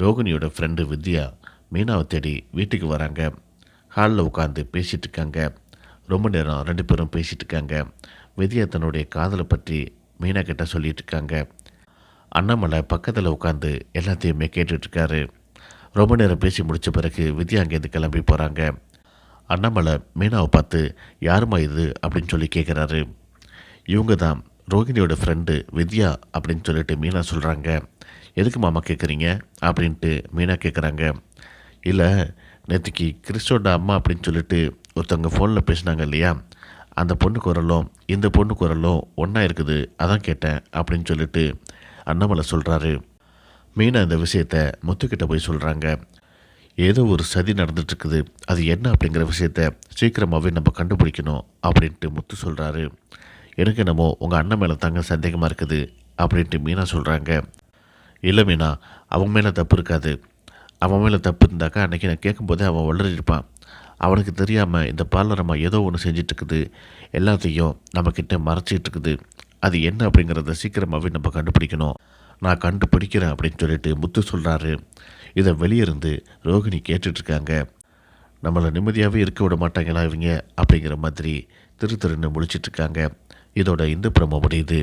ரோகிணியோட friend வித்யா மீனாவை தேடி வீட்டுக்கு வராங்க. ஹாலில் உட்காந்து பேசிகிட்டு இருக்காங்க. ரொம்ப நேரம் ரெண்டு பேரும் பேசிகிட்டு இருக்காங்க. வித்யா தன்னுடைய காதலை பற்றி மீனா கிட்ட சொல்லிகிட்டு இருக்காங்க. அண்ணாமலை பக்கத்தில் உட்காந்து எல்லாத்தையுமே கேட்டுட்ருக்காரு. ரொம்ப நேரம் பேசி முடித்த பிறகு வித்யா அங்கேருந்து கிளம்பி போகிறாங்க. அண்ணாமலை மீனாவை பார்த்து யாருமா இது அப்படின்னு சொல்லி கேட்குறாரு. இவங்க தான் ரோகிணியோட ஃப்ரெண்டு வித்யா அப்படின்னு சொல்லிட்டு மீனா சொல்கிறாங்க. எதுக்கு மாமா கேட்குறீங்க அப்படின்ட்டு மீனா கேட்குறாங்க. இல்லை, நேற்றுக்கு கிறிஸ்டோட அம்மா அப்படின்னு சொல்லிட்டு ஒருத்தவங்க ஃபோனில் பேசினாங்க இல்லையா, அந்த பொண்ணு குரலும் இந்த பொண்ணு குரலும் ஒன்றா இருக்குது, அதான் கேட்டேன் அப்படின்னு சொல்லிட்டு அண்ணாமலை சொல்கிறாரு. மீனா இந்த விஷயத்த முத்துக்கிட்ட போய் சொல்கிறாங்க. ஏதோ ஒரு சதி நடந்துட்டுருக்குது, அது என்ன அப்படிங்கிற விஷயத்த சீக்கிரமாகவே நம்ம கண்டுபிடிக்கணும் அப்படின்ட்டு முத்து சொல்கிறாரு. எனக்கு என்னமோ உங்கள் அண்ணன் மேலே தாங்க சந்தேகமாக இருக்குது அப்படின்ட்டு மீனா சொல்கிறாங்க. இல்லை மீனா, அவன் மேலே தப்பு இருக்காது. அவன் மேலே தப்பு இருந்தாக்கா அன்றைக்கி நான் கேட்கும்போதே அவன் வளரிருப்பான். அவனுக்கு தெரியாமல் இந்த பார்லரம்மா ஏதோ ஒன்று செஞ்சிட்ருக்குது, எல்லாத்தையும் நம்மக்கிட்ட மறைச்சிட்ருக்குது. அது என்ன அப்படிங்கிறத சீக்கிரமாகவே நம்ம கண்டுபிடிக்கணும். நான் கண்டுபிடிக்கிறேன் அப்படின்னு சொல்லிட்டு முத்து சொல்கிறாரு. இதை வெளியிருந்து ரோகிணி கேட்டுட்ருக்காங்க. நம்மளை நிம்மதியாகவே இருக்க விட மாட்டாங்களா இவங்க அப்படிங்கிற மாதிரி திரு திருன்னு முழிச்சிட்ருக்காங்க. இதோட இந்த பிரமோ முடியுது.